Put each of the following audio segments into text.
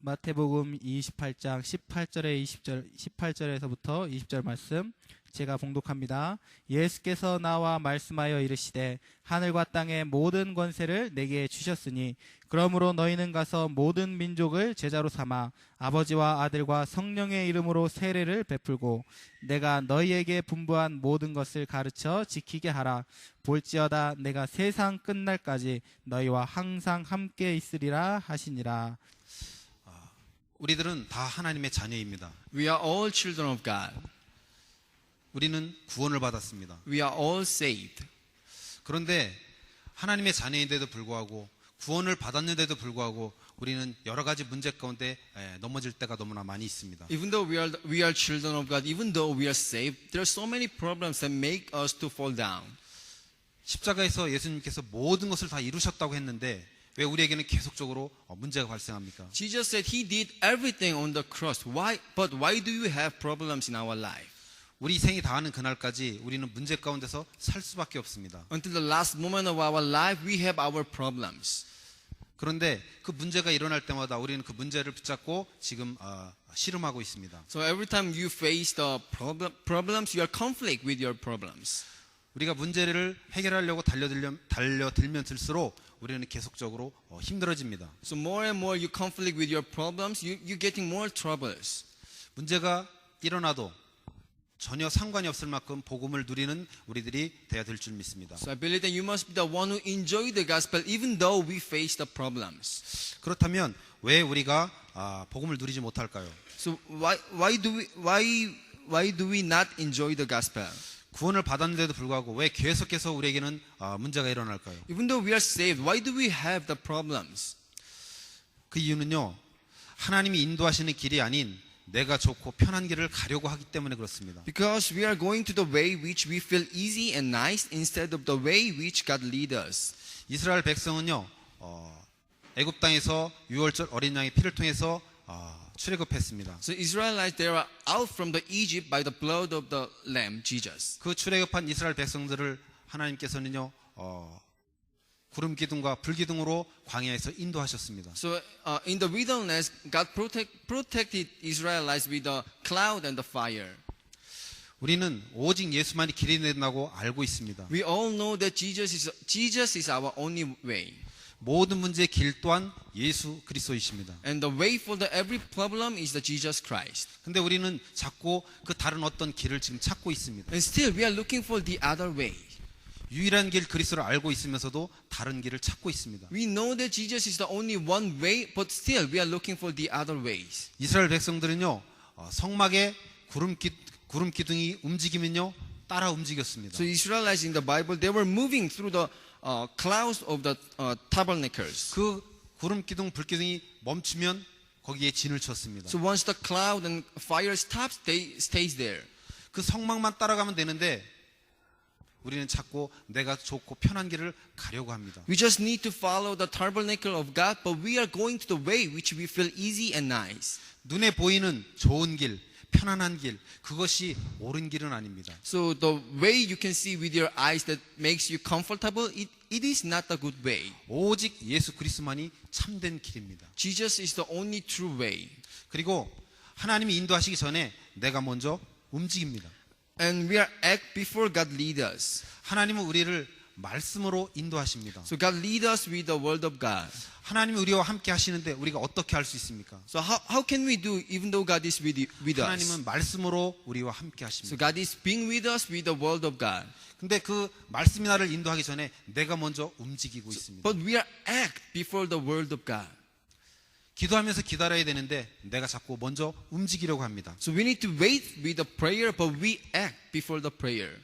마태복음 28장 18절에서부터 20절 말씀 제가 봉독합니다. 예수께서 나와 말씀하여 이르시되 하늘과 땅의 모든 권세를 내게 주셨으니 그러므로 너희는 가서 모든 민족을 제자로 삼아 아버지와 아들과 성령의 이름으로 세례를 베풀고 내가 너희에게 분부한 모든 것을 가르쳐 지키게 하라. 볼지어다 내가 세상 끝날까지 너희와 항상 함께 있으리라 하시니라. 우리들은 다 하나님의 자녀입니다. We are all children of God. 우리는 구원을 받았습니다. We are all saved. 그런데 하나님의 자녀인데도 불구하고 구원을 받았는데도 불구하고 우리는 여러 가지 문제 가운데 넘어질 때가 너무나 많이 있습니다. Even though we are children of God, even though we are saved, there are so many problems that make us to fall down. 십자가에서 예수님께서 모든 것을 다 이루셨다고 했는데 왜 우리에게는 계속적으로 문제가 발생합니까? Jesus said He did everything on the cross. But why do you have problems in our life? 우리 생이 다하는 그날까지 우리는 문제 가운데서 살 수밖에 없습니다. Until the last moment of our life, we have our problems. 그런데 그 문제가 일어날 때마다 우리는 그 문제를 붙잡고 지금 씨름하고 있습니다. So every time you face the problems, you are conflict with your problems. 우리가 문제를 해결하려고 달려들면 들수록 우리는 계속적으로 힘들어집니다. So more and more you conflict with your problems, you're getting more troubles. 문제가 일어나도 전혀 상관이 없을 만큼 복음을 누리는 우리들이 되어야 될 줄 믿습니다. So I believe that you must be the one who enjoy the gospel even though we face the problems. 그렇다면 왜 우리가 복음을 누리지 못할까요? So why do we not enjoy the gospel? 구원을 받았는데도 불구하고 왜 계속해서 우리에게는 문제가 일어날까요? Even though we are saved, why do we have the problems? 그 이유는요, 하나님이 인도하시는 길이 아닌 내가 좋고 편한 길을 가려고 하기 때문에 그렇습니다. Because we are going to the way which we feel easy and nice instead of the way which God leads us. 이스라엘 백성은요, 애굽 땅에서 유월절 어린 양의 피를 통해서 출애굽했습니다. So Israelites, they were out from the Egypt by the blood of the Lamb, Jesus. 그 출애굽한 이스라엘 백성들을 하나님께서는요, 구름 기둥과 불 기둥으로 광야에서 인도하셨습니다. So in the wilderness, God protected Israelites with the cloud and the fire. 우리는 오직 예수만이 길이 된다고 알고 있습니다. We all know that Jesus is our only way. 모든 문제의 길 또한 예수 그리스도이십니다. And the way for every problem is the Jesus Christ. 근데 우리는 자꾸 그 다른 어떤 길을 지금 찾고 있습니다. And still we are looking for the other way. 유일한 길 그리스도를 알고 있으면서도 다른 길을 찾고 있습니다. We know that Jesus is the only one way, but still we are looking for the other ways. 이스라엘 백성들은요, 성막에 구름 기둥이 움직이면요 따라 움직였습니다. So Israelites in the Bible, they were moving through the clouds of the tabernacles. 그 구름 기둥, 불 기둥이 멈추면 거기에 진을 쳤습니다. So once the cloud and fire stops, they stays there. 그 성막만 따라가면 되는데 우리는 자꾸 내가 좋고 편한 길을 가려고 합니다. We just need to follow the tabernacle of God, but we are going to the way which we feel easy and nice. 눈에 보이는 좋은 길, 편안한 길, 그것이 옳은 길은 아닙니다. So the way you can see with your eyes that makes you comfortable, it is not the good way. 오직 예수 그리스도만이 참된 길입니다. Jesus is the only true way. 그리고 하나님이 인도하시기 전에 내가 먼저 움직입니다. And we are act before God lead us. 하나님은 우리를 말씀으로 인도하십니다. So God lead us with the word of God. 하나님이 우리와 함께 하시는데 우리가 어떻게 할 수 있습니까? So how can we do even though God is with us? 하나님은 말씀으로 우리와 함께 So 하십니다. God is being with us with the word of God. 근데 그 말씀이 나를 인도하기 전에 내가 먼저 움직이고 있습니다. But we are act before the word of God. 기도하면서 기다려야 되는데 내가 자꾸 먼저 움직이려고 합니다. So we need to wait with the prayer, but we act before the prayer.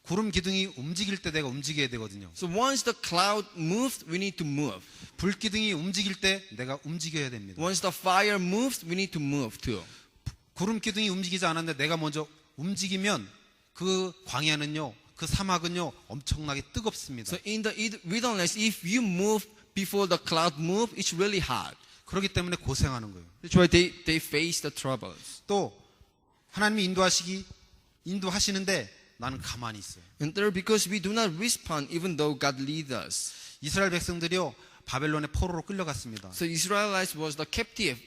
구름 기둥이 움직일 때 내가 움직여야 되거든요. So once the cloud moves, we need to move. 불 기둥이 움직일 때 내가 움직여야 됩니다. Once the fire moves, we need to move too. 구름 기둥이 움직이지 않았는데 내가 먼저 움직이면 그 광야는요, 그 사막은요 엄청나게 뜨겁습니다. So in the wilderness, if you move before the cloud move, it's really hot. 그렇기 때문에 고생하는 거예요. That's why they face the troubles. 또 하나님이 인도하시는데 나는 가만히 있어요. And third, because we do not respond even though God leads us. 이스라엘 백성들이요 바벨론의 포로로 끌려갔습니다. So Israelites was the captive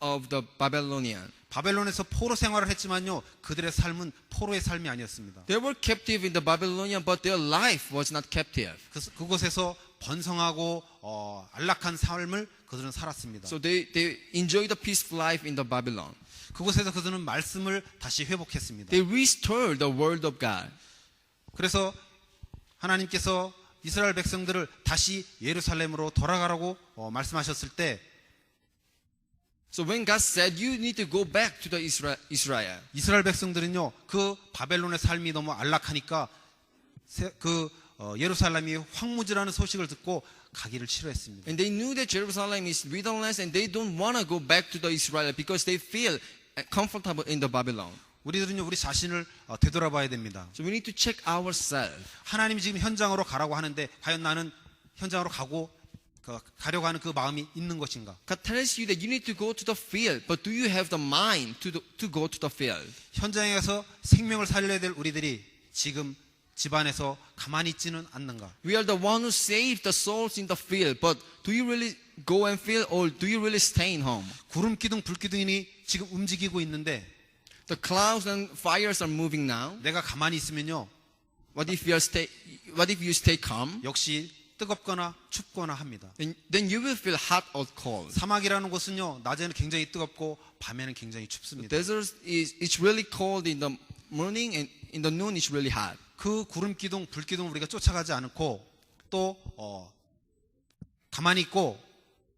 of the Babylonian. 바벨론에서 포로 생활을 했지만요, 그들의 삶은 포로의 삶이 아니었습니다. They were captive in the Babylonian, but their life was not captive. 그곳에서 번성하고 안락한 삶을 그들은 살았습니다. So they enjoyed the peaceful life in the Babylon. 그곳에서 그들은 말씀을 다시 회복했습니다. They restored the word of God. 그래서 하나님께서 이스라엘 백성들을 다시 예루살렘으로 돌아가라고 말씀하셨을 때 So when God said you need to go back to the Israel, 이스라엘 백성들은요, 그 바벨론의 삶이 너무 안락하니까 예루살렘이 황무지라는 소식을 듣고 가기를 싫어했습니다. and they knew that Jerusalem is wilderness, and they don't want to go back to the Israel because they feel comfortable in the Babylon. 우리들은요, 우리 자신을 되돌아봐야 됩니다. So we need to check ourselves. 하나님이 지금 현장으로 가라고 하는데 과연 나는 현장으로 가려고 하는 그 마음이 있는 것인가? God tells you that you need to go to the field, but do you have the mind to go to the field? 현장에 가서 생명을 살려야 될 우리들이 지금 집안에서 가만히 있지는 않는가? We are the one who saved the souls in the field, but do you really go and field, or do you really stay in home? 구름 기둥, 불 기둥이 지금 움직이고 있는데 The clouds and fires are moving now. 내가 가만히 있으면요, What if you stay calm? 역시 뜨겁거나 춥거나 합니다. Then you will feel hot or cold. 사막이라는 곳은요, 낮에는 굉장히 뜨겁고 밤에는 굉장히 춥습니다. Desert it's really cold in the morning, and in the noon it's really hot. 그 구름 기둥, 불 기둥을 우리가 쫓아가지 않고 또 가만히 있고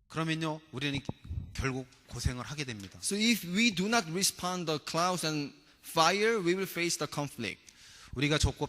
그러면요, 우리는 결국 고생을 하게 됩니다. So if we do not respond to clouds and fire, we will face the conflict. 우리가 좁고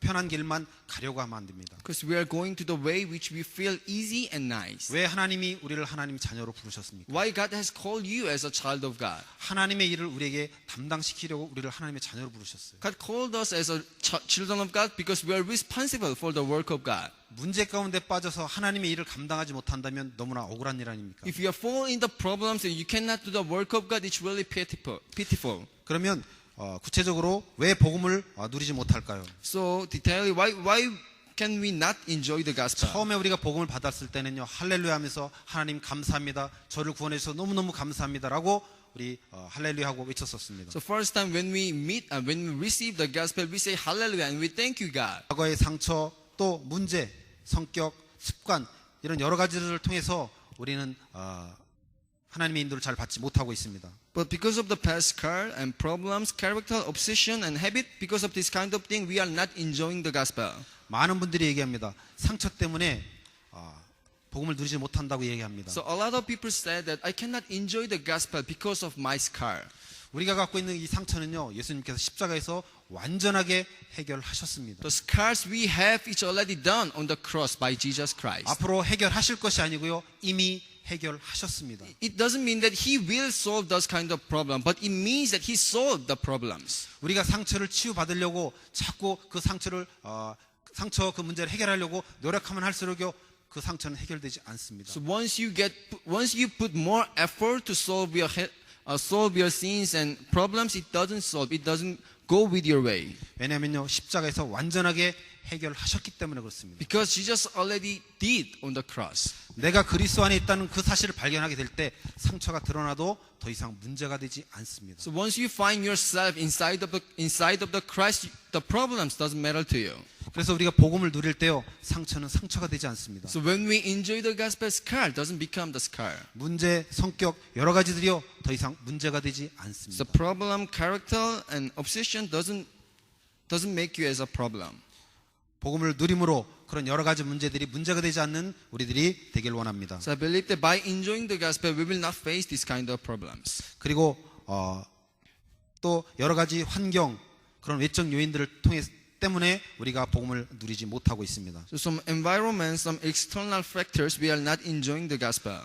편한 길만 가려고 하면 안 됩니다. Because we are going to the way which we feel easy and nice. 왜 하나님이 우리를 하나님 자녀로 부르셨습니까? Why God has called you as a child of God? 하나님의 일을 우리에게 담당시키려고 우리를 하나님의 자녀로 부르셨어요. God called us as a children of God because we are responsible for the work of God. 문제 가운데 빠져서 하나님의 일을 감당하지 못한다면 너무나 억울한 일 아닙니까? If you are fall in the problems and you cannot do the work of God, it's really pitiful. 그러면 구체적으로 왜 복음을 누리지 못할까요? So detailing why can we not enjoy the gospel? 처음에 우리가 복음을 받았을 때는요, 할렐루야 하면서 하나님 감사합니다, 저를 구원해 주셔서 너무너무 감사합니다라고 우리 할렐루야 하고 외쳤었습니다. So first time when we receive the gospel, we say hallelujah and we thank you God. 과거의 상처, 또 문제, 성격, 습관 이런 여러 가지들을 통해서 우리는 하나님의 인도를 잘 받지 못하고 있습니다. But because of the past scar and problems, character, obsession and habit, because of this kind of thing, we are not enjoying the gospel. 많은 분들이 얘기합니다. 상처 때문에 복음을 누리지 못한다고 얘기합니다. So a lot of people say that I cannot enjoy the gospel because of my scar. 우리가 갖고 있는 이 상처는요, 예수님께서 십자가에서 완전하게 해결하셨습니다. The scars we have is already done on the cross by Jesus Christ. 앞으로 해결하실 것이 아니고요, 이미 해결하셨습니다. It doesn't mean that He will solve those kind of problem, but it means that He solved the problems. 우리가 상처를 치유받으려고 자꾸 그 상처 그 문제를 해결하려고 노력하면 할수록요, 그 상처는 해결되지 않습니다. So once you put more effort to solve your sins and problems, it doesn't go with your way. 왜냐하면요, 십자가에서 완전하게 해결하셨기 때문에 그렇습니다. Because Jesus already did on the cross. 내가 그리스도 안에 있다는 그 사실을 발견하게 될 때 상처가 드러나도 더 이상 문제가 되지 않습니다. So once you find yourself inside of the Christ, the problems doesn't matter to you. 그래서 우리가 복음을 누릴 때요, 상처는 상처가 되지 않습니다. So when we enjoy the gospel, scar doesn't become the scar. 문제, 성격 여러 가지들이요, 더 이상 문제가 되지 So 않습니다. problem, character, and obsession doesn't make you as a problem. 복음을 누림으로 그런 여러 가지 문제들이 문제가 되지 않는 우리들이 되길 원합니다. So I believe that by enjoying the gospel, we will not face this kind of problems. 그리고 또 여러 가지 환경, 그런 외적 요인들을 때문에 우리가 복음을 누리지 못하고 있습니다. So some environment, some external factors, we are not enjoying the gospel.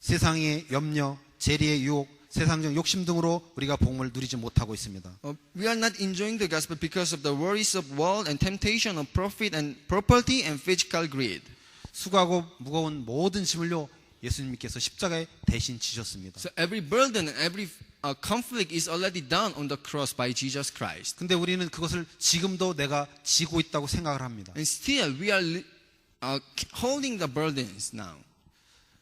세상의 염려, 재리의 유혹, 세상적 욕심 등으로 우리가 복음을 누리지 못하고 있습니다. We are not enjoying the gospel because of the worries of world and temptation of profit and property and physical greed. 수고하고 무거운 모든 짐을요, 예수님께서 십자가에 대신 지셨습니다. So every burden and every conflict is already done on the cross by Jesus Christ. 근데 우리는 그것을 지금도 내가 지고 있다고 생각을 합니다. And still we holding the burdens now.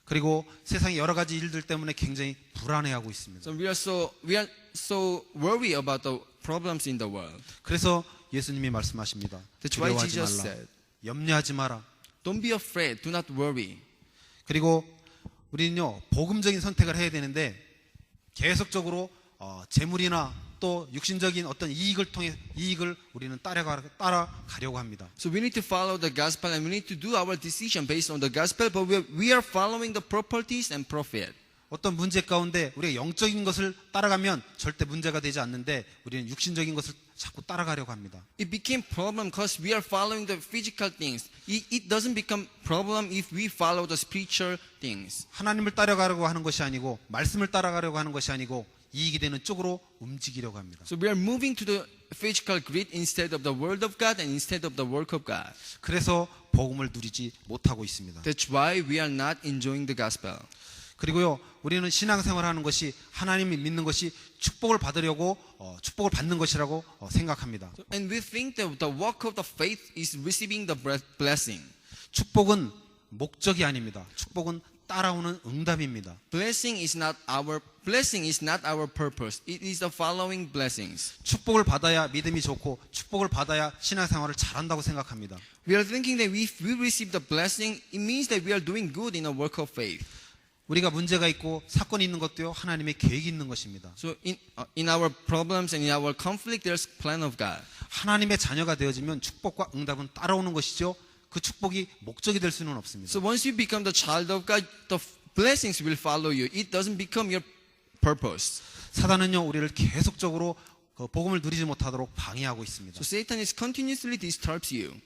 그리고 세상의 여러 가지 일들 때문에 굉장히 불안해하고 있습니다. So we are so worried about the problems in the world. 그래서 예수님이 말씀하십니다. That's why 두려워하지 Jesus 말라. said, 염려하지 마라. don't be afraid, do not worry. 그리고 우리는요 복음적인 선택을 해야 되는데 계속적으로 재물이나 또 육신적인 어떤 이익을 우리는 따라가려고 합니다. So we need to follow the gospel and we need to do our decision based on the gospel, but we are following the properties and profit. 어떤 문제 가운데 우리가 영적인 것을 따라가면 절대 문제가 되지 않는데 우리는 육신적인 것을 자꾸 따라가려고 합니다. It became problem because we are following the physical things. It doesn't become problem if we follow the spiritual things. 하나님을 따라가려고 하는 것이 아니고 말씀을 따라가려고 하는 것이 아니고 이익이 되는 쪽으로 움직이려고 합니다. So we are moving to the physical greed instead of the word of God and instead of the work of God. 그래서 복음을 누리지 못하고 있습니다. That's why we are not enjoying the gospel. 그리고요, 우리는 신앙생활하는 것이 하나님을 믿는 것이 축복을 받으려고 축복을 받는 것이라고 생각합니다. And we think that the work of the faith is receiving the blessing. 축복은 목적이 아닙니다. 축복은 따라오는 응답입니다. Blessing is not our purpose. It is the following blessings. 축복을 받아야 믿음이 좋고 축복을 받아야 신앙생활을 잘한다고 생각합니다. We are thinking that if we receive the blessing, it means that we are doing good in a work of faith. 우리가 문제가 있고 사건이 있는 것도요 하나님의 계획이 있는 것입니다. So in our problems and in our conflict, there's plan of God. 하나님의 자녀가 되어지면 축복과 응답은 따라오는 것이죠. 그 축복이 목적이 될 수는 없습니다. So once you become the child of God, the blessings will follow you. It doesn't become your purpose. 사단은요 우리를 계속적으로 그 복음을 누리지 못하도록 방해하고 있습니다. So Satan is continuously disturbs you.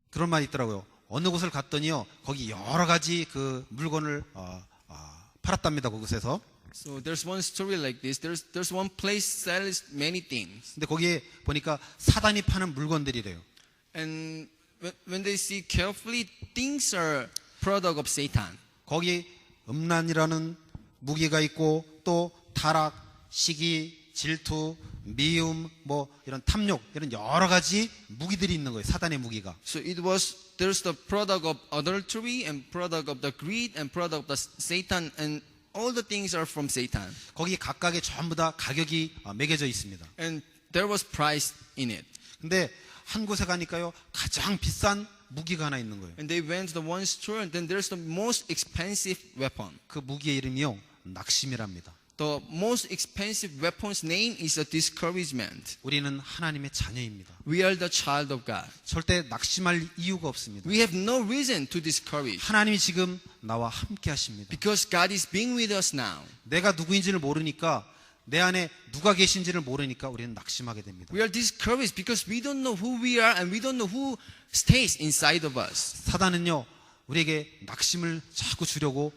그런 말이 있더라고요. 어느 곳을 갔더니요 거기 여러 가지 그 물건을 팔았답니다. 그곳에서. So there's one story like this. There's one place sells many things. 근데 거기에 보니까 사단이 파는 물건들이래요. And when they see carefully, things are product of Satan. 거기 음란이라는 무기가 있고 또 타락, 시기, 질투, 미움, 뭐 이런 탐욕 이런 여러 가지 무기들이 있는 거예요. 사단의 무기가. So there's the product of adultery and product of the greed and product of the Satan, and all the things are from Satan. 거기 각각에 전부 다 가격이 매겨져 있습니다. And there was price in it. 근데 한 곳에 가니까요 가장 비싼 무기가 하나 있는 거예요. And they went to the one store, and then there's the most expensive weapon. 그 무기의 이름이요 낙심이랍니다. The most expensive weapon's name is a discouragement. 우리는 하나님의 자녀입니다. We are the child of God. 절대 낙심할 이유가 없습니다. We have no reason to discourage 하나님이 지금 나와 함께 하십니다. because God is being with us now. 내가 누구인지를 모르니까 내 안에 누가 계신지를 모르니까 우리는 낙심하게 됩니다. We are discouraged because we don't know who we are and we don't know who stays inside of us. 사단은요 우리에게 낙심을 자꾸 주려고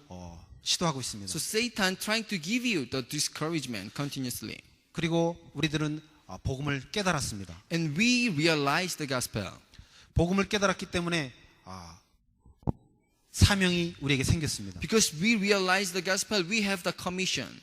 시도하고 있습니다. So Satan trying to give you the discouragement continuously. 그리고 우리들은 복음을 깨달았습니다. And we realize the gospel. 복음을 깨달았기 때문에 사명이 우리에게 생겼습니다. Because we realize the gospel, we have the commission.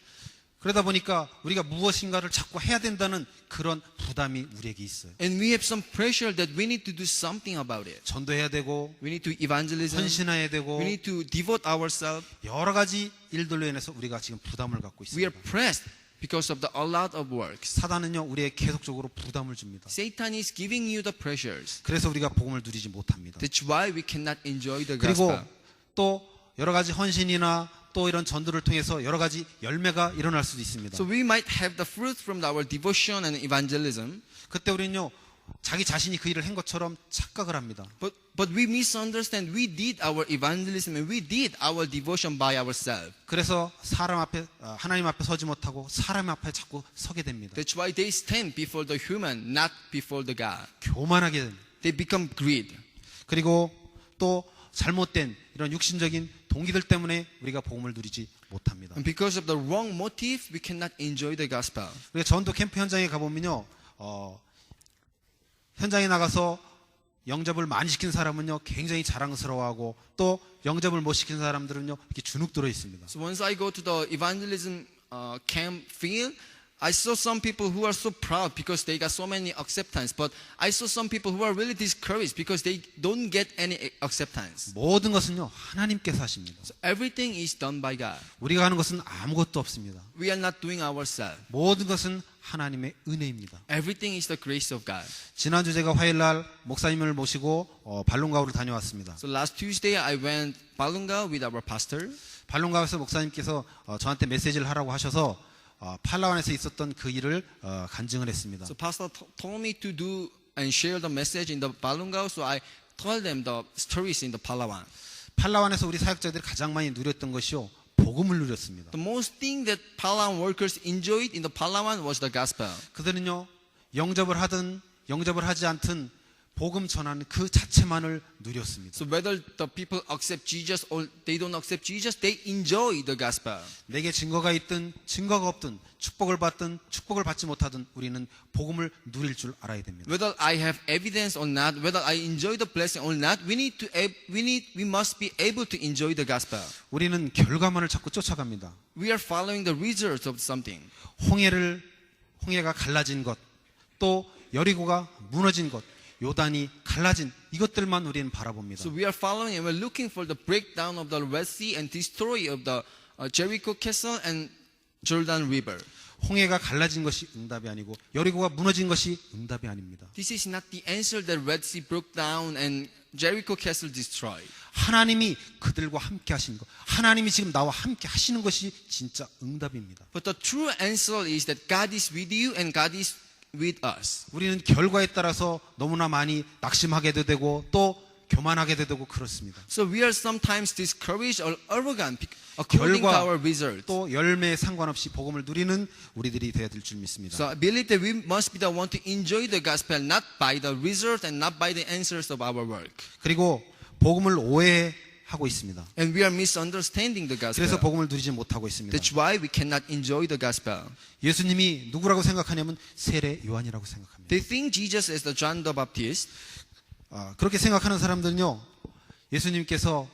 그러다 보니까 우리가 무엇인가를 자꾸 해야 된다는 그런 부담이 우리에게 있어요. And we have some pressure that we need to do something about it. 전도해야 되고 We need to evangelism. 헌신해야 되고 We need to devote ourselves. 여러 가지 일들로 인해서 우리가 지금 부담을 갖고 We are 있습니다. pressed because of a lot of works. 사단은요 우리에게 계속적으로 부담을 줍니다. Satan is giving you the pressures. 그래서 우리가 복음을 누리지 못합니다. That's why we cannot enjoy the 그리고 gospel. 또 여러 가지 헌신이나 또 이런 전도를 통해서 여러 가지 열매가 일어날 수도 있습니다. So we might have the fruit from our devotion and evangelism, 그때 우리는요 자기 자신이 그 일을 한 것처럼 착각을 합니다. but we misunderstand. We did our evangelism and we did our devotion by ourselves. 그래서 사람 앞에 하나님 앞에 서지 못하고 사람 앞에 자꾸 서게 됩니다. That's why they stand before the human, not before the God. 교만하게 됩니다. They become greed. 그리고 또 잘못된 이런 육신적인 동기들 때문에 우리가 복음을 누리지 못합니다. And because of the wrong motive, we cannot enjoy the gospel. 우리가 전도 캠프 현장에 가보면요, 현장에 나가서 영접을 많이 시킨 사람은요 굉장히 자랑스러워하고 또 영접을 못 시킨 사람들은요 이렇게 주눅 들어 있습니다. So once I go to the evangelism camp field, I saw some people who are so proud because they got so many acceptance, but I saw some people who are really discouraged because they don't get any acceptance. 모든 것은요 하나님께서 하십니다. So everything is done by God. 우리가 하는 것은 아무것도 없습니다. We are not doing ourselves. 모든 것은 하나님의 은혜입니다. Everything is the grace of God. 지난주 제가 화요일날 목사님을 모시고 발룬가우를 다녀왔습니다. So last Tuesday I went Balunga with our pastor. 발룬가우에서 목사님께서 저한테 메시지를 하라고 하셔서 팔라완에서 있었던 그 일을 간증을 했습니다. So pastor told me to do and share the message in the Balunga, so I told them the stories in the Palawan. 팔라완에서 우리 사역자들이 가장 많이 누렸던 것이요 복음을 누렸습니다. The most thing that Palawan workers enjoyed in the Palawan was the gospel. 그들은요 영접을 하든 영접을 하지 않든 복음 전하는 그 자체만을 누렸습니다. So whether the people accept Jesus or they don't accept Jesus, they enjoy the gospel. 내게 증거가 있든 증거가 없든 축복을 받든 축복을 받지 못하든 우리는 복음을 누릴 줄 알아야 됩니다. Whether I have evidence or not, whether I enjoy the blessing or not, we must be able to enjoy the gospel. 우리는 결과만을 자꾸 쫓아갑니다. We are following the results of something. 홍해가 갈라진 것, 또 여리고가 무너진 것, 요단이 갈라진 이것들만 우리는 바라봅니다. So we are following and we're looking for the breakdown of the Red Sea and destroy of the Jericho castle and Jordan River. 홍해가 갈라진 것이 응답이 아니고 여리고가 무너진 것이 응답이 아닙니다. This is not the answer that Red Sea broke down and Jericho castle destroyed. 하나님이 그들과 함께 하신 것, 하나님이 지금 나와 함께 하시는 것이 진짜 응답입니다. But the true answer is that God is with you and God is with us. 우리는 결과에 따라서 너무나 많이 낙심하게도 되고 또 교만하게도 되고 그렇습니다. So we are sometimes discouraged or arrogant according to 결과 our results. 또 열매에 상관없이 복음을 누리는 우리들이 되어야 될 줄 믿습니다. So I believe that we must be the one to enjoy the gospel not by the result and not by the answers of our work. 그리고 복음을 오해하고 있습니다. And we are misunderstanding the gospel. 그래서 복음을 누리지 못하고 있습니다. That's why we cannot enjoy the gospel. 예수님이 누구라고 생각하냐면 세례 요한이라고 생각합니다. They think Jesus is the John the Baptist. 그렇게 생각하는 사람들은요, 예수님께서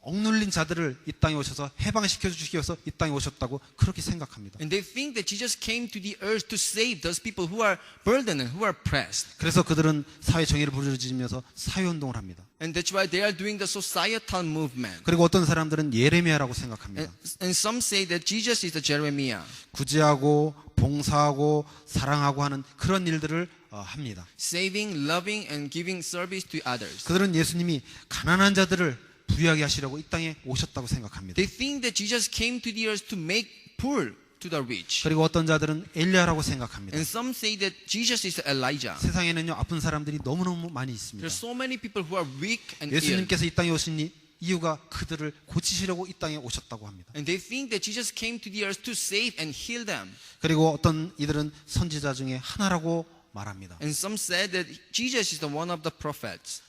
억눌린 자들을 이 땅에 오셔서 해방시켜 주시기 위해서 이 땅에 오셨다고 그렇게 생각합니다. And they think that Jesus came to the earth to save those people who are burdened and who are pressed. 그래서 그들은 사회 정의를 부르짖으면서 사회운동을 합니다. And that's why they are doing the societal movement. 그리고 어떤 사람들은 예레미야라고 생각합니다. And some say that Jesus is the Jeremiah. 구제하고 봉사하고 사랑하고 하는 그런 일들을 합니다. Saving, loving, and giving service to others. 그들은 예수님이 가난한 자들을 부유하게 하시려고 이 땅에 오셨다고 생각합니다. They think that Jesus came to the earth to make poor to the rich. 그리고 어떤 자들은 엘리야라고 생각합니다. And some say that Jesus is Elijah. 세상에는요 아픈 사람들이 너무너무 많이 있습니다. There are so many people who are weak and ill. 예수님께서 이 땅에 오신 이유가 그들을 고치시려고 이 땅에 오셨다고 합니다. And they think that Jesus came to the earth to save and heal them. 그리고 어떤 이들은 선지자 중에 하나라고 말합니다. And some said that Jesus is the one of the prophets.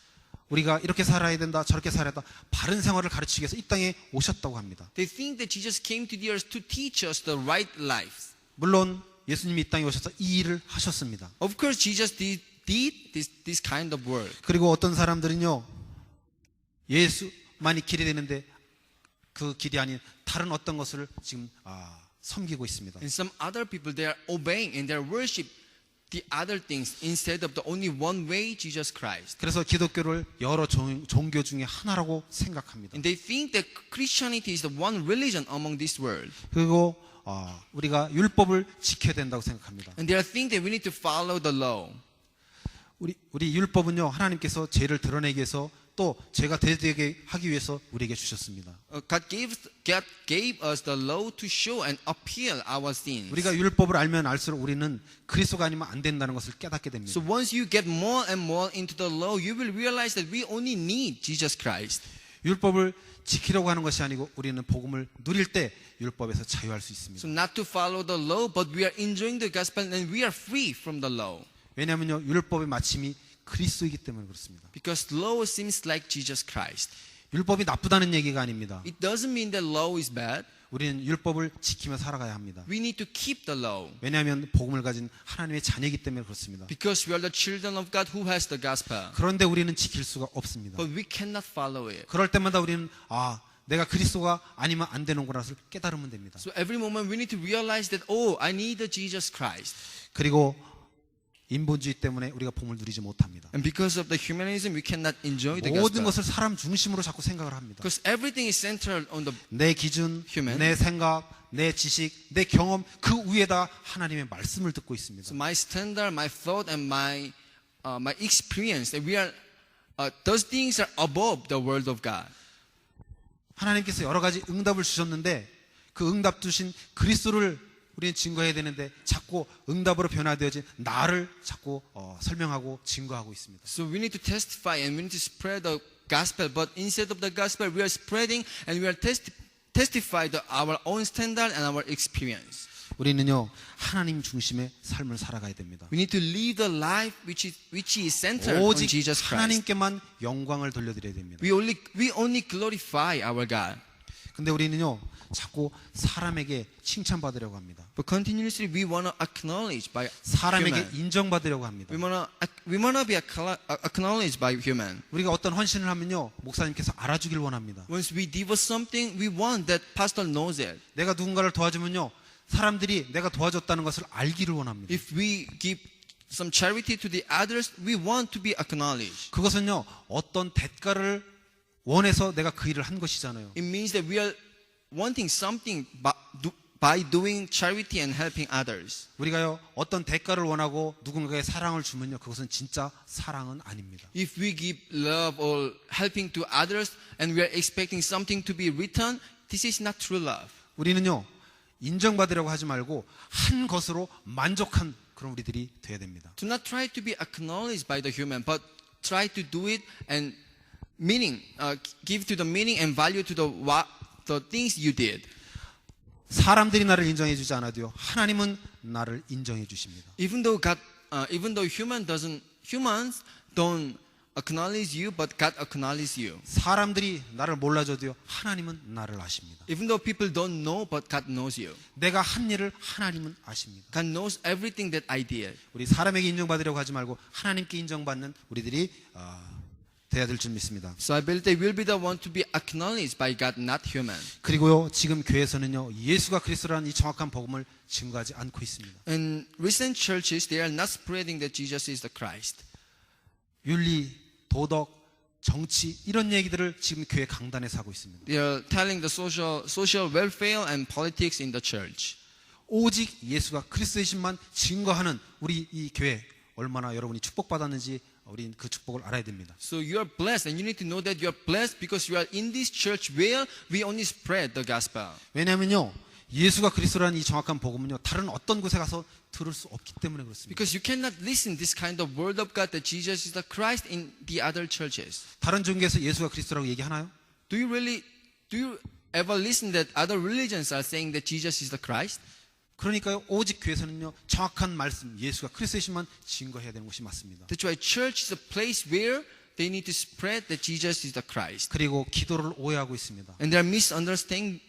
우리가 이렇게 살아야 된다, 저렇게 살아야 된다, 바른 생활을 가르치기 위해서 이 땅에 오셨다고 합니다. They think that Jesus came to the earth to teach us the right life. 물론 예수님이 이 땅에 오셔서 이 일을 하셨습니다. Of course, Jesus did this kind of work. 그리고 어떤 사람들은요, 예수만이 길이 되는데 그 길이 아닌 다른 어떤 것을 지금 섬기고 있습니다. And some other people, they are obeying and they are worship the other things instead of the only one way, Jesus Christ. 그래서 기독교를 여러 종교 중에 하나라고 생각합니다. And they think that Christianity is the one religion among this world. 그리고 우리가 율법을 지켜야 된다고 생각합니다. And they are think that we need to follow the law. 우리 율법은요 하나님께서 죄를 드러내기 위해서 또 죄가 되게 하기 위해서 우리에게 주셨습니다. God gave us the law to show and appeal our sins. 우리가 율법을 알면 알수록 우리는 그리스도가 아니면 안 된다는 것을 깨닫게 됩니다. So once you get more and more into the law, you will realize that we only need Jesus Christ. 율법을 지키려고 하는 것이 아니고 우리는 복음을 누릴 때 율법에서 자유할 수 있습니다. So not to follow the law, but we are enjoying the gospel and we are free from the law. 왜냐하면요 율법의 마침이 그리스도이기 때문에 그렇습니다. Because law seems like Jesus Christ. 율법이 나쁘다는 얘기가 아닙니다. It doesn't mean that law is bad. 우리는 율법을 지키며 살아가야 합니다. We need to keep the law. 왜냐하면 복음을 가진 하나님의 자녀이기 때문에 그렇습니다. Because we are the children of God who has the gospel. 그런데 우리는 지킬 수가 없습니다. But we cannot follow it. 그럴 때마다 우리는 내가 그리스도가 아니면 안 되는 것을 깨달으면 됩니다. So every moment we need to realize that, oh, I need the Jesus Christ. 그리고 인본주의 때문에 우리가 복을 누리지 못합니다. And because of the humanism, we cannot enjoy the 모든 gospel. 것을 사람 중심으로 자꾸 생각을 합니다. Because everything is centered on the 내 기준, Human. 내 생각, 내 지식, 내 경험 그 위에다 하나님의 말씀을 듣고 있습니다. so my standard, my thought, and my experience. That we are those things are above the word of God. 하나님께서 여러 가지 응답을 주셨는데 그 응답 주신 그리스도를 우리는 증거해야 되는데 자꾸 응답으로 변화되어진 나를 자꾸 설명하고 증거하고 있습니다. So we need to testify and we need to spread the gospel. But instead of the gospel, we are spreading and we are testify to our own standard and our experience. 우리는요 하나님 중심의 삶을 살아가야 됩니다. We need to live the life which is centered on 오직 Jesus Christ. 하나님께만 영광을 돌려드려야 됩니다. We only glorify our God. 근데 우리는요 자꾸 사람에게 칭찬받으려고 합니다. But continuously we want to acknowledge by 사람에게 human. 인정받으려고 합니다. We want to be acknowledged by human. 우리가 어떤 헌신을 하면요 목사님께서 알아주길 원합니다. Once we devote something, we want that pastor knows it. 내가 누군가를 도와주면요 사람들이 내가 도와줬다는 것을 알기를 원합니다. If we give some charity to the others, we want to be acknowledged. 그것은요 어떤 대가를 원해서 내가 그 일을 한 것이잖아요. It means that we are wanting something by doing charity and helping others. 우리가요 어떤 대가를 원하고 누군가에게 사랑을 주면요 그것은 진짜 사랑은 아닙니다. If we give love or helping to others and we are expecting something to be returned, this is not true love. 우리는요 인정받으려고 하지 말고 한 것으로 만족한 그런 우리들이 돼야 됩니다. Do not try to be acknowledged by the human, but try to do it and give to the meaning and value to the things you did. 사람들이 나를 인정해 주지 않아도요 하나님은 나를 인정해 주십니다. Even though humans don't acknowledge you, but God acknowledges you. 사람들이 나를 몰라줘도요 하나님은 나를 아십니다. Even though people don't know, but God knows you. 내가 한 일을 하나님은 아십니다. God knows everything that I did. 우리 사람에게 인정받으려고 하지 말고 하나님께 인정받는 우리들이 돼야 될 줄 믿습니다. So I believe they will be the one to be acknowledged by God, not human. 그리고요 지금 교회에서는요 예수가 그리스도라는 이 정확한 복음을 증거하지 않고 있습니다. In recent churches, they are not spreading that Jesus is the Christ. 윤리, 도덕, 정치 이런 얘기들을 지금 교회 강단에서 하고 있습니다. They are telling the social welfare and politics in the church. 오직 예수가 그리스도이신만 증거하는 우리 이 교회 얼마나 여러분이 축복받았는지 우린 그 축복을 알아야 됩니다. So you are blessed, and you need to know that you are blessed because you are in this church where we only spread the gospel. 왜냐하면요 예수가 그리스도라는 이 정확한 복음은요 다른 어떤 곳에 가서 들을 수 없기 때문에 그렇습니다. Because you cannot listen this kind of word of God that Jesus is the Christ in the other churches. 다른 종교에서 예수가 그리스도라고 얘기하나요? Do you ever listen that other religions are saying that Jesus is the Christ? 그러니까요 오직 교회에서는요 정확한 말씀 예수가 그리스도이신만 증거해야 되는 것이 맞습니다. That's why church is a place where they need to spread that Jesus is the Christ. 그리고 기도를 오해하고 있습니다. And they are misunderstanding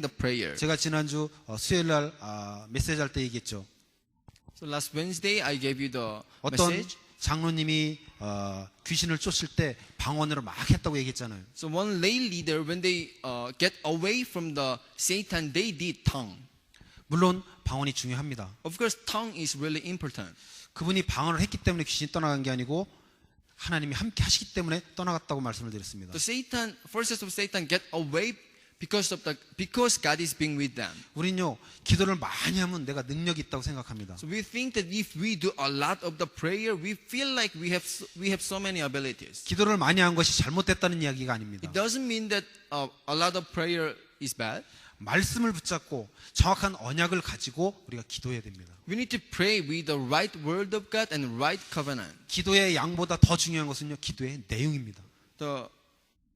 the prayer. 제가 지난주 수요일 날 메시지 할 때 얘기했죠. So last Wednesday I gave you the 어떤 message. 장로님이 귀신을 쫓을 때 방언으로 막 했다고 얘기했잖아요. So one lay leader, when they get away from the Satan, they did tongue. 물론 방언이 중요합니다. Of course, tongue is really important. 그분이 방언을 했기 때문에 귀신이 떠나간 게 아니고 하나님이 함께 하시기 때문에 떠나갔다고 말씀을 드렸습니다. The forces of Satan get away because God is being with them. 우리는요 기도를 많이 하면 내가 능력이 있다고 생각합니다. So we think that if we do a lot of the prayer, we feel like we have so many abilities. 기도를 많이 한 것이 잘못됐다는 이야기가 아닙니다. It doesn't mean that a lot of prayer is bad. 말씀을 붙잡고 정확한 언약을 가지고 우리가 기도해야 됩니다. We need to pray with the right word of God and right covenant. 기도의 양보다 더 중요한 것은요 기도의 내용입니다. The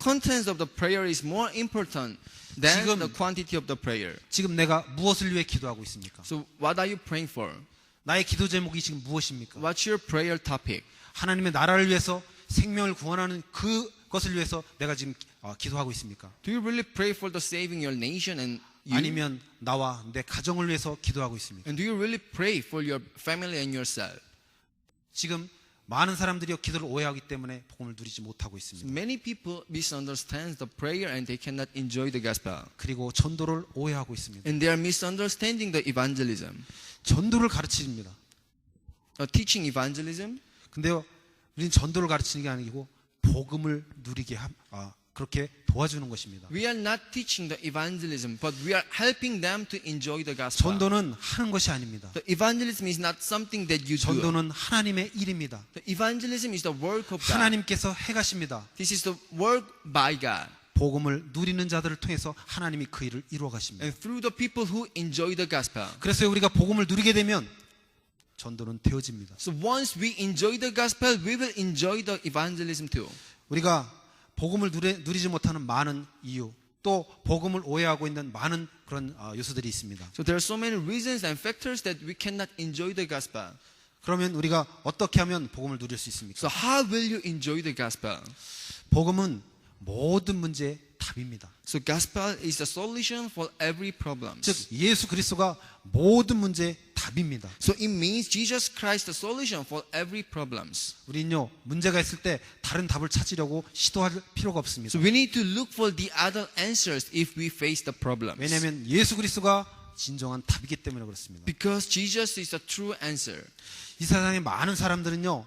contents of the prayer is more important than 지금- the quantity of the prayer. 지금 내가 무엇을 위해 기도하고 있습니까? So what are you praying for? 나의 기도 제목이 지금 무엇입니까? What's your prayer topic? 하나님의 나라를 위해서 생명을 구원하는 그것을 위해서 내가 지금 기도하고 있습니까? Do you really pray for the saving your nation and you? 아니면 나와 내 가정을 위해서 기도하고 있습니까? And do you really pray for your family and yourself? 지금 많은 사람들이 기도를 오해하기 때문에 복음을 누리지 못하고 있습니다. Many people misunderstand the prayer and they cannot enjoy the gospel. 그리고 전도를 오해하고 있습니다. And they are misunderstanding the evangelism. 전도를 가르칩니다. Teaching evangelism. 근데요, 우리는 전도를 가르치는 게 아니고 복음을 누리게 그렇게 도와주는 것입니다. We are not teaching the evangelism, but we are helping them to enjoy the gospel. 전도는 하는 것이 아닙니다. The evangelism is not something that you do. 전도는 하나님의 일입니다. The evangelism is the work of God. 하나님께서 해가십니다. This is the work by God. 복음을 누리는 자들을 통해서 하나님이 그 일을 이루어 가십니다. And through the people who enjoy the gospel. 그래서 우리가 복음을 누리게 되면 전도는 되어집니다. So once we enjoy the gospel, we will enjoy the evangelism too. 우리가 복음을 누리지 못하는 많은 이유, 또 복음을 오해하고 있는 많은 그런 요소들이 있습니다. So there are so many reasons and factors that we cannot enjoy the gospel. 그러면 우리가 어떻게 하면 복음을 누릴 수 있습니까? So how will you enjoy the gospel? 복음은 모든 문제의 답입니다. So gospel is the solution for every problem. 즉 예수 그리스도가 모든 문제의 답입니다. So it means Jesus Christ the solution for every problems. 우리는요, 문제가 있을 때 다른 답을 찾으려고 시도할 필요가 없습니다. So we need to look for the other answers if we face the problems. 왜냐하면 예수 그리스도가 진정한 답이기 때문에 그렇습니다. Because Jesus is the true answer. 이 세상에 많은 사람들은요,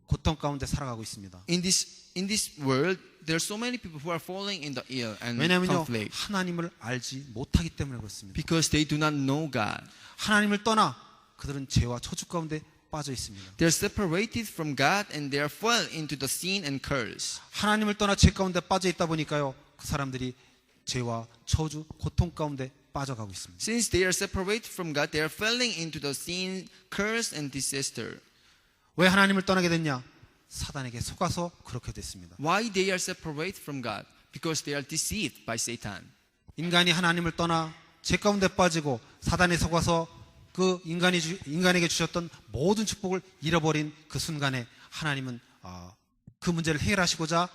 고통 가운데 살아가고 있습니다. In this world, there are so many people who are falling in the ill and 왜냐하면요, conflict 하나님을 알지 못하기 때문에 그렇습니다. because they do not know God. 하나님을 떠나 그들은 죄와 저주 가운데 빠져 있습니다. They are separated from God and they are fell into the sin and curse. 하나님을 떠나 죄 가운데 빠져 있다 보니까요, 그 사람들이 죄와 저주, 고통 가운데 빠져가고 있습니다. Since they are separated from God, they are falling into the sin, curse, and disaster. 왜 하나님을 떠나게 됐냐? 사단에게 속아서 그렇게 됐습니다. Why they are separated from God? Because they are deceived by Satan. 인간이 하나님을 떠나 죄 가운데 빠지고 사단에 속아서 그 인간에게 주셨던 모든 축복을 잃어버린 그 순간에 하나님은 그 문제를 해결하시고자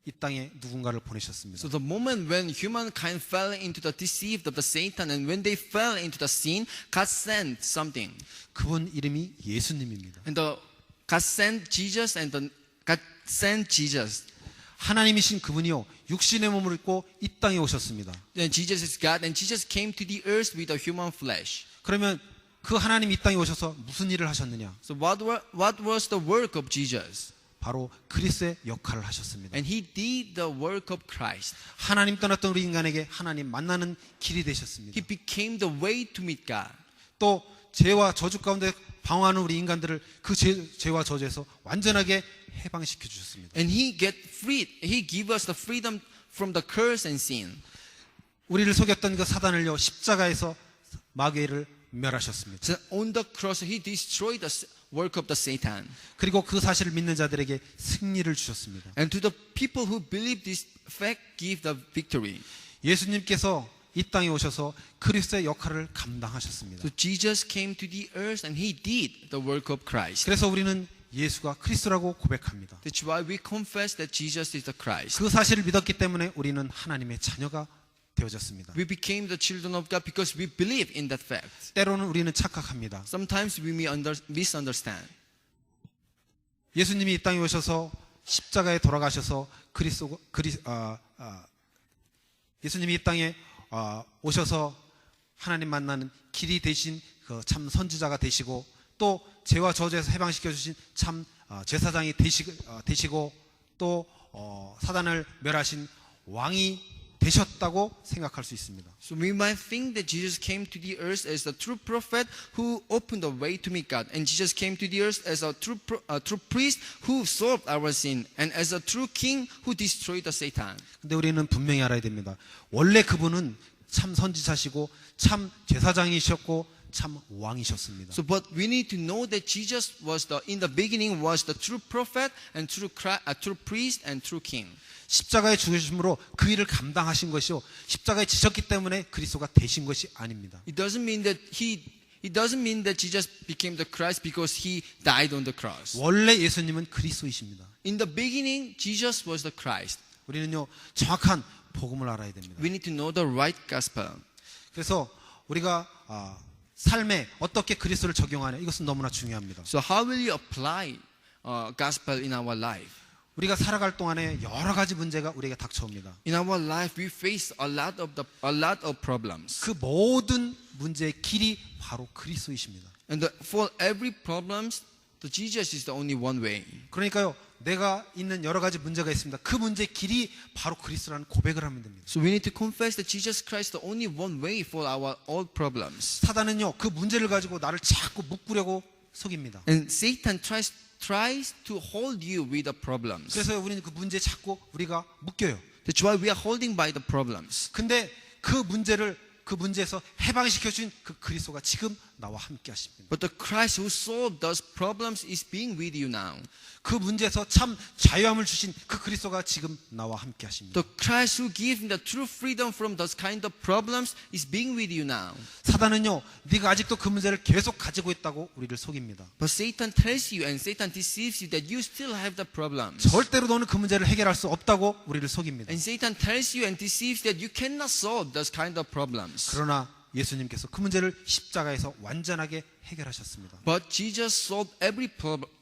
이 땅에 누군가를 보내셨습니다. So the moment when humankind fell into the deceit of the Satan and when they fell into the sin, God sent something. 그분 이름이 예수님입니다. And God sent Jesus and God sent Jesus. 하나님이신 그분이요, 육신의 몸을 입고 이 땅에 오셨습니다. And Jesus is God and Jesus came to the earth with a human flesh. 그러면 그 하나님 이 땅에 오셔서 무슨 일을 하셨느냐? So what was the work of Jesus? 바로 그리스도의 역할을 하셨습니다. And he did the work of Christ. 하나님 떠났던 우리 인간에게 하나님 만나는 길이 되셨습니다. He became the way to meet God. 또 죄와 저주 가운데 방황하는 우리 인간들을 그 죄와 저주에서 완전하게 해방시켜 주셨습니다. And he get freed. He give us the freedom from the curse and sin. 우리를 속였던 그 사단을요, 십자가에서 마귀를 멸하셨습니다. So on the cross, he destroyed the work of the Satan. 그리고 그 사실을 믿는 자들에게 승리를 주셨습니다. And to the people who believe this fact, give the victory. 예수님께서 이 땅에 오셔서 그리스도의 역할을 감당하셨습니다. So Jesus came to the earth and he did the work of Christ. 그래서 우리는 예수가 그리스도라고 고백합니다. That's why we confess that Jesus is the Christ. 그 사실을 믿었기 때문에 우리는 하나님의 자녀가 되어졌습니다. We became the children of God because we believe in that fact. 때로는 우리는 착각합니다. Sometimes we may misunderstand. 예수님이 이 땅에 오셔서 십자가에 돌아가셔서 예수님이 이 땅에 오셔서 하나님 만나는 길이 되신 그 참 선지자가 되시고 또 죄와 저주에서 해방시켜 주신 참 제사장이 되시고 또 사단을 멸하신 왕이 되셨다고 생각할 수 있습니다. So we might think that Jesus came to the earth as the true prophet who opened the way to meet God, and Jesus came to the earth as a true priest who solved our sin, and as a true king who destroyed the Satan. 근데 우리는 분명히 알아야 됩니다. 원래 그분은 참 선지자시고 참 제사장이셨고 참 왕이셨습니다. So, but we need to know that Jesus was in the beginning was the true prophet and true priest and true king. 십자가에 죽으심으로 그 일을 감당하신 것이요, 십자가에 지셨기 때문에 그리스도가 되신 것이 아닙니다. It doesn't mean that Jesus became the Christ because he died on the cross. 원래 예수님은 그리스도이십니다. In the beginning, Jesus was the Christ. 우리는요, 정확한 복음을 알아야 됩니다. We need to know the right gospel. 그래서 우리가 삶에 어떻게 그리스도를 적용하냐, 이것은 너무나 중요합니다. So how will you apply gospel in our life. 우리가 살아갈 동안에 여러 가지 문제가 우리에게 닥쳐옵니다. In our life, we face a lot of problems. 그 모든 문제의 길이 바로 그리스도이십니다. And for every problems, the Jesus is the only one way. 그러니까요, 내가 있는 여러 가지 문제가 있습니다. 그 문제의 길이 바로 그리스도라는 고백을 하면 됩니다. So we need to confess that Jesus Christ is the only one way for our all problems. 사단은요, 그 문제를 가지고 나를 자꾸 묶으려고 속입니다. And Satan tries to hold you with the problems. 그래서 우리는 그 문제에 자꾸 우리가 묶여요. That's why we are holding by the problems. 근데 그 문제에서 해방시켜 준 그 그리스도가 지금 나와 함께 하십니다. But the Christ who solved those problems is being with you now. 그 문제에서 참 자유함을 주신 그 그리스도가 지금 나와 함께 하십니다. The Christ who gives the true freedom from those kind of problems is being with you now. 사단은요, 네가 아직도 그 문제를 계속 가지고 있다고 우리를 속입니다. But Satan tells you and Satan deceives you that you still have the problems. 절대로 너는 그 문제를 해결할 수 없다고 우리를 속입니다. And Satan tells you and deceives that you cannot solve those kind of problems. 그러나 예수님께서 그 문제를 십자가에서 완전하게 해결하셨습니다. But Jesus solved every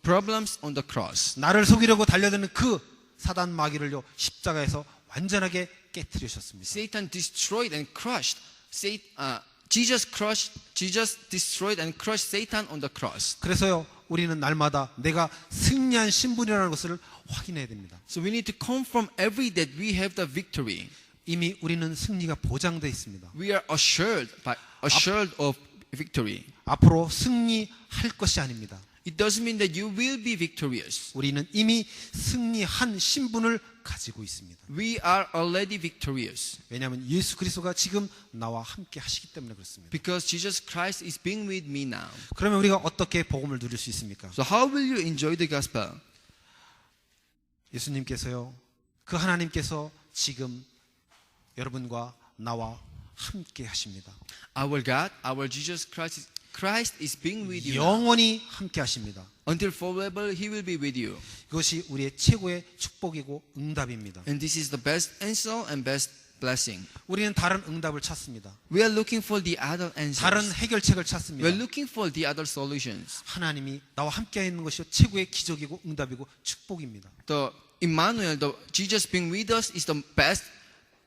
problems on the cross. 나를 속이려고 달려드는 그 사단 마귀를요, 십자가에서 완전하게 깨뜨리셨습니다. Satan destroyed and crushed. Jesus destroyed and crushed Satan on the cross. 그래서요, 우리는 날마다 내가 승리한 신분이라는 것을 확인해야 됩니다. So we need to confirm every day that we have the victory. 이미 우리는 승리가 보장되어 있습니다. We are assured of victory. 앞으로 승리할 것이 아닙니다. It doesn't mean that you will be victorious. 우리는 이미 승리한 신분을 가지고 있습니다. We are already victorious 왜냐하면 예수 그리스도가 지금 나와 함께 하시기 때문에 그렇습니다. because Jesus Christ is being with me now. 그러면 우리가 어떻게 복음을 누릴 수 있습니까? So how will you enjoy the gospel? 예수님께서요, 그 하나님께서 지금 여러분과 나와 함께 하십니다. Our God, our Jesus Christ is being with you now. 영원히 함께 하십니다. Until forever, He will be with you. 이것이 우리의 최고의 축복이고 응답입니다. And this is the best answer and best blessing. 우리는 다른 응답을 찾습니다. We are looking for the other 다른 answers. 해결책을 We 찾습니다. are looking for the other solutions. 하나님이 나와 함께 있는 것이 최고의 기적이고 응답이고 축복입니다. The Emmanuel, the Jesus being with us is the best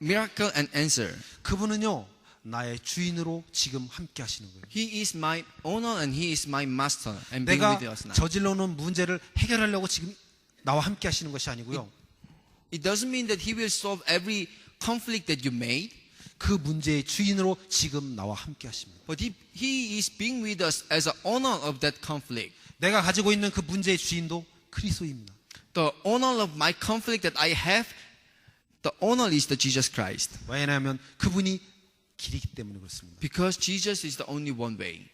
miracle and answer. 그분은요, 나의 주인으로 지금 함께 하시는 거예요. He is my owner and He is my master and being 내가 with us now. 저질러 놓은 문제를 해결하려고 지금 나와 함께 하시는 것이 아니고요. It doesn't mean that He will solve every conflict that you made, 그 문제의 주인으로 지금 나와 함께 하십니다. but He is being with us as an owner of that conflict. 내가 가지고 있는 그 문제의 주인도 그리스도입니다. The owner of my conflict that I have, the owner is the Jesus Christ. 왜냐하면 그분이 길이기 때문에 그렇습니다. Because Jesus is the only one way.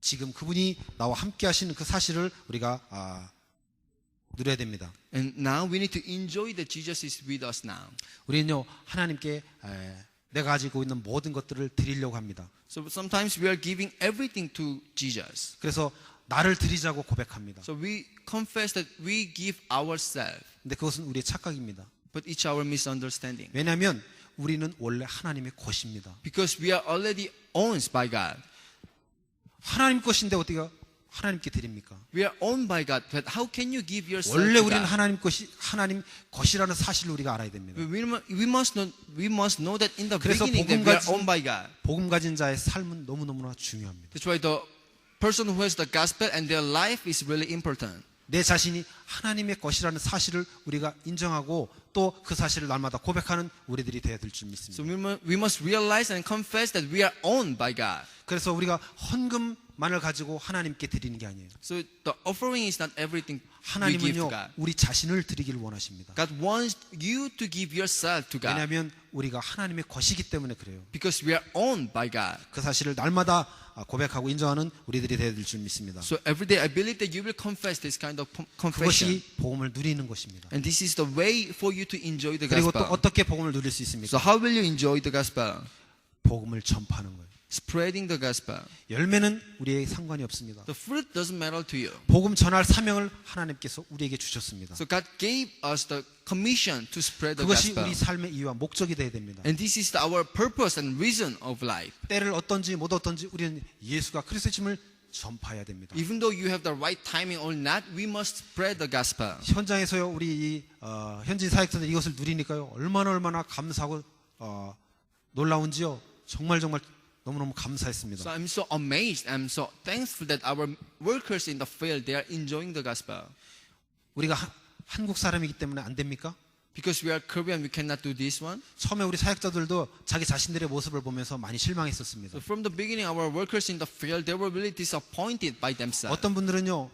지금 그분이 나와 함께 하시는 그 사실을 우리가 누려야 됩니다. And now we need to enjoy that Jesus is with us now. 우리는요, 하나님께 내가 가지고 있는 모든 것들을 드리려고 합니다. So sometimes we are giving everything to Jesus. 그래서 나를 드리자고 고백합니다. So we confess that we give ourselves, 근데 그것은 우리의 착각입니다. but it's our misunderstanding. 왜냐하면 우리는 원래 하나님의 것입니다. Because we are already owned by God. 하나님 것인데 어떻게 하나님께 드립니까? We are owned by God, but how can you give yourself 원래 to 우리는 God? 하나님 것이라는 사실을 우리가 알아야 됩니다. We must know that in the 그래서 beginning that we are owned by God. 복음 가진 자의 삶은 너무너무나 중요합니다. That's why the person who has the gospel and their life is really important. 내 자신이 하나님의 것이라는 사실을 우리가 인정하고 또 그 사실을 날마다 고백하는 우리들이 되어야 될 줄 So 믿습니다. we must realize and confess that we are owned by God. 그래서 우리가 헌금만을 가지고 하나님께 드리는 게 아니에요. So the offering is not everything we give to 하나님은요, God. 우리 자신을 드리기를 원하십니다. God wants you to give yourself to God 왜냐하면 우리가 하나님의 것이기 때문에 그래요. because we are owned by God. 그 사실을 날마다 고백하고 인정하는 우리들이 되어야 될 줄 믿습니다. So every day I believe that you will confess this kind of confession. 그것이 복음을 누리는 것입니다. And this is the way for you to enjoy the 그리고 또 gospel. 어떻게 복음을 누릴 수 So 있습니까? how will you enjoy the gospel? 복음을 전파하는 거예요. Spreading the gospel. 열매는 우리에게 상관이 없습니다. The fruit doesn't matter to you. 복음 전할 사명을 하나님께서 우리에게 주셨습니다. So God gave us the commission to spread the 그것이 gospel. 우리 삶의 이유와 목적이 되어야 됩니다. And this is our purpose and reason of life. 때를 어떤지 못 어떤지 우리는 예수가 그리스도임을 전파해야 됩니다. Even though you have the right timing or not, we must spread the gospel. 현장에서요, 우리 이 현지 사역자들 이것을 누리니까요, 얼마나 감사하고 놀라운지요. 정말 너무너무 감사했습니다. So I'm so amazed, I'm so thankful that our workers in the field, they are enjoying the gospel. 우리가 한국 사람이기 때문에 안 됩니까? Because we are Korean, we cannot do this one. 처음에 우리 사역자들도 자기 자신들의 모습을 보면서 많이 실망했었습니다. So from the beginning, our workers in the field, they were really disappointed by themselves. 어떤 분들은요,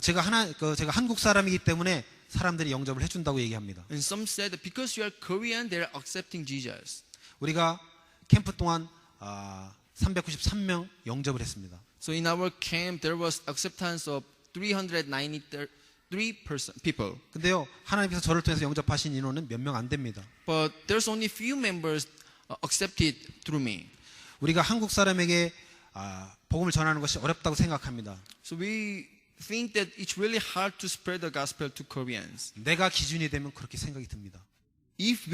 제가 한국 사람이기 때문에 사람들이 영접을 해준다고 얘기합니다. And some said that because you are Korean, they are accepting Jesus. 우리가 캠프 동안 393명 영접을 했습니다. So in our camp, there was acceptance of 393 people. 근데요, 하나님께서 저를 통해서 영접하신 인원은 몇 명 안 됩니다. But there's only few members accepted through me. 우리가 한국 사람에게 복음을 전하는 것이 어렵다고 생각합니다. So we think that it's really hard to spread the gospel to Koreans. 내가 기준이 되면 그렇게 생각이 듭니다. If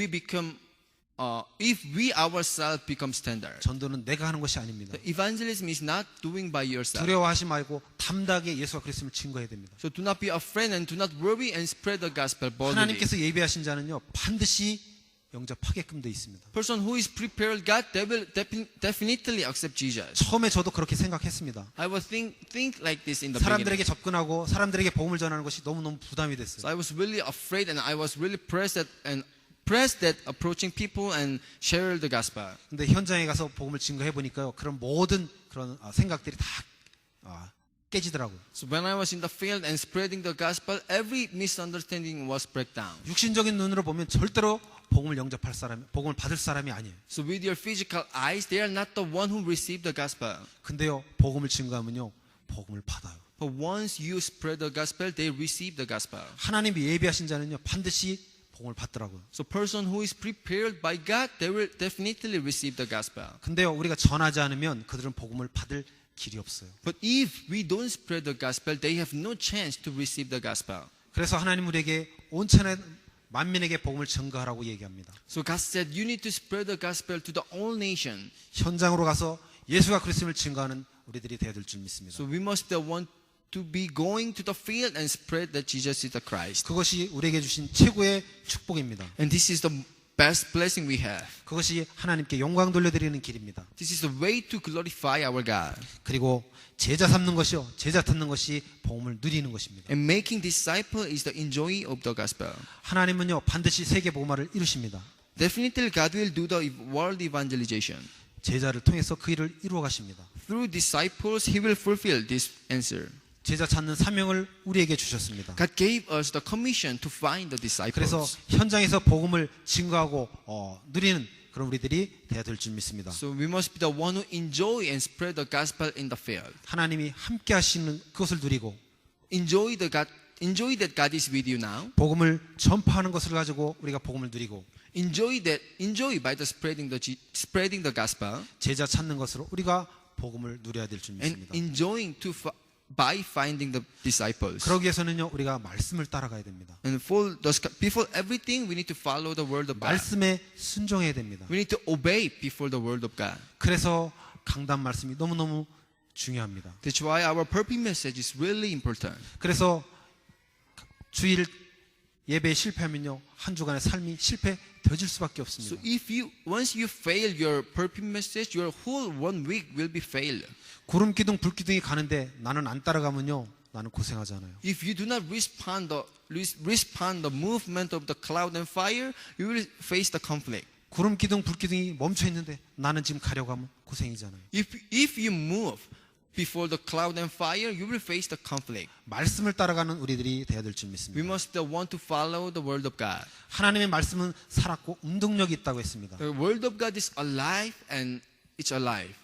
we ourselves become standard. 전도는 내가 하는 것이 아닙니다. The evangelism is not doing by yourself. 두려워하지 말고 담대하게 예수가 그리스도를 증거해야 됩니다. So do not be afraid and do not worry and spread the gospel boldly. 하나님께서 예비하신 자는요, 반드시 영접하게끔 돼 있습니다. Person who is prepared God, they will definitely accept Jesus. 처음에 저도 그렇게 생각했습니다. I was think like this in the 사람들에게 beginning. 접근하고 사람들에게 복음을 전하는 것이 너무너무 부담이 So 됐어요. I was really afraid and I was really pressed that approaching people and share the gospel. 근데 현장에 가서 복음을 증거해 보니까요, 그런 모든 그런 생각들이 다 깨지더라고요. So when I was in the field and spreading the gospel, every misunderstanding was breakdown. 육신적인 눈으로 보면 절대로 복음을 영접할 사람, 복음을 받을 사람이 아니에요. So with your physical eyes, they are not the one who received the gospel. 근데요, 복음을 증거하면요, 복음을 받아요. But once you spread the gospel, they receive the gospel. 하나님이 예비하신 자는요, 반드시 복음을 받더라고요. So person who is prepared by God, they will definitely receive the gospel. 근데요, 우리가 전하지 않으면 그들은 복음을 받을 길이 없어요. But if we don't spread the gospel, they have no chance to receive the gospel. 그래서 하나님 우리에게 온천에 만민에게 복음을 증거하라고 얘기합니다. So God said, you need to spread the gospel to the all nation. 현장으로 가서 예수가 그리스도를 증거하는 우리들이 되어야 될 줄 믿습니다. So we must be the one to be going to the field and spread that Jesus is the Christ. 그것이 우리에게 주신 최고의 축복입니다. And this is the best blessing we have. 그것이 하나님께 영광 돌려드리는 길입니다. This is the way to glorify our God. 그리고 제자 삼는 것이요, 제자 찾는 것이 복음을 누리는 것입니다. And making disciple is the enjoy of the gospel. 하나님은요, 반드시 세계 복음화를 이루십니다. Definitely God will do the world evangelization. 제자를 통해서 그 일을 이루어 가십니다. Through disciples, He will fulfill this answer. 제자 찾는 사명을 우리에게 주셨습니다. God gave us the commission to find the disciples. 그래서 현장에서 복음을 증거하고 누리는 그런 우리들이 되어야 될 줄 믿습니다. So we must be the one who enjoy and spread the gospel in the field. 하나님이 함께 하시는 그것을 누리고 Enjoy that God is with you now. 복음을 전파하는 것을 가지고 우리가 복음을 누리고 Enjoy by the spreading the gospel. 제자 찾는 것으로 우리가 복음을 누려야 될 줄 And 믿습니다. enjoying by finding the disciples. 그러기 위해서는요, 우리가 말씀을 따라가야 됩니다. And before everything, we need to follow the word of God. 말씀에 순종해야 됩니다. We need to obey before the word of God. 그래서 강단 말씀이 너무너무 중요합니다. That's why our purpose message is really important. 그래서 주일 예배에 실패하면요, 한 주간의 삶이 실패되어질 수밖에 So 없습니다. once you fail your purpose message, your whole 1 week will be failed. 구름 기둥 불 기둥이 가는데 나는 안 따라가면요, 나는 고생하잖아요. If you do not respond the movement of the cloud and fire, you will face the conflict. 구름 기둥 불 기둥이 멈춰 있는데 나는 지금 가려고 하면 고생이잖아요. If you move before the cloud and fire, you will face the conflict. 말씀을 따라가는 우리들이 되어야 될 줄 We 믿습니다. must want to follow the word of God. 하나님의 말씀은 살았고 운동력이 있다고 했습니다. The word of God is alive and it's alive.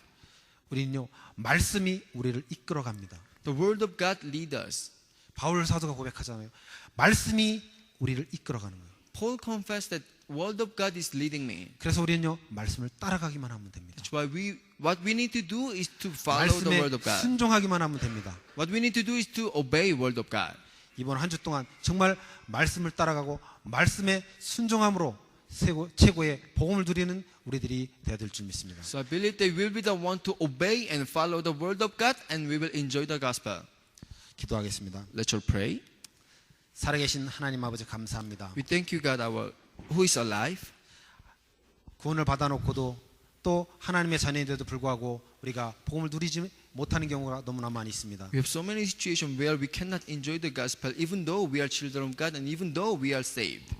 우리는요, 말씀이 우리를 이끌어갑니다. The word of God leads us. 바울 사도가 고백하잖아요. 말씀이 우리를 이끌어가는 거예요. Paul confessed that word of God is leading me. 그래서 우리는요, 말씀을 따라가기만 하면 됩니다. That's why what we need to do is to follow the 말씀에 word of God. 순종하기만 하면 됩니다. What we need to do is to obey word of God. 이번 한 주 동안 정말 말씀을 따라가고 말씀에 순종함으로 최고의 복음을 누리는 우리들이 되어야 될 줄 믿습니다. So I believe they will be the one to obey and follow the word of God, and we will enjoy the gospel. 기도하겠습니다. Let's all pray. 살아계신 하나님 아버지 감사합니다. We thank you, God, who is alive. 구원을 받아놓고도 또 하나님의 자녀인데도 불구하고 우리가 복음을 누리지 못하는 경우가 너무나 많이 있습니다. We have so many situations where we cannot enjoy the gospel even though we are children of God and even though we are saved.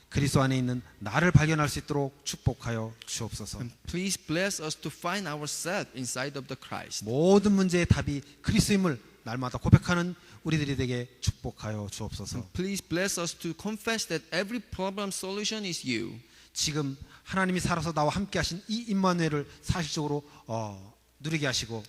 그리스도 안에 있는 나를 발견할 수 있도록 축복하여 주옵소서. And please bless us to find ourselves inside of the Christ. 모든 문제의 답이 그리스도임을 날마다 고백하는 우리들이 되게 축복하여 주옵소서. And please bless us to confess that every problem solution is you. 지금 하나님이 살아서 나와 함께 하신 이 임마누엘을 사실적으로 누리게 하시고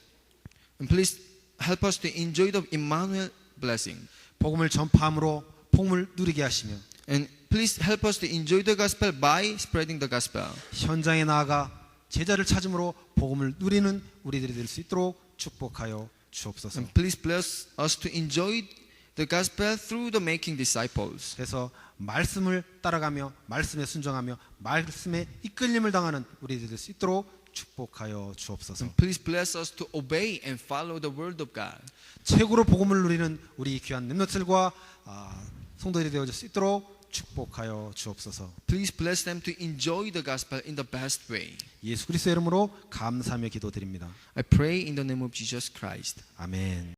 And please help us to enjoy the Emmanuel blessing. 복음을 전파함으로 복음을 누리게 하시며 And please help us to enjoy the gospel by spreading the gospel. 현장에 나아가 제자를 찾음으로 복음을 누리는 우리들이 될 수 있도록 축복하여 주옵소서. And please bless us to enjoy the gospel through the making disciples. 그래서 말씀을 따라가며 말씀에 순종하며 말씀에 이끌림을 당하는 우리들이 될 수 있도록 축복하여 주옵소서. And please bless us to obey and follow the word of God. 최고로 복음을 누리는 우리 귀한 렘넌트들과 성도들이 되어질 수 있도록 축복하여 주옵소서. Please bless them to enjoy the gospel in the best way. 예수 그리스도의 이름으로 감사하며 기도드립니다. I pray in the name of Jesus Christ. 아멘.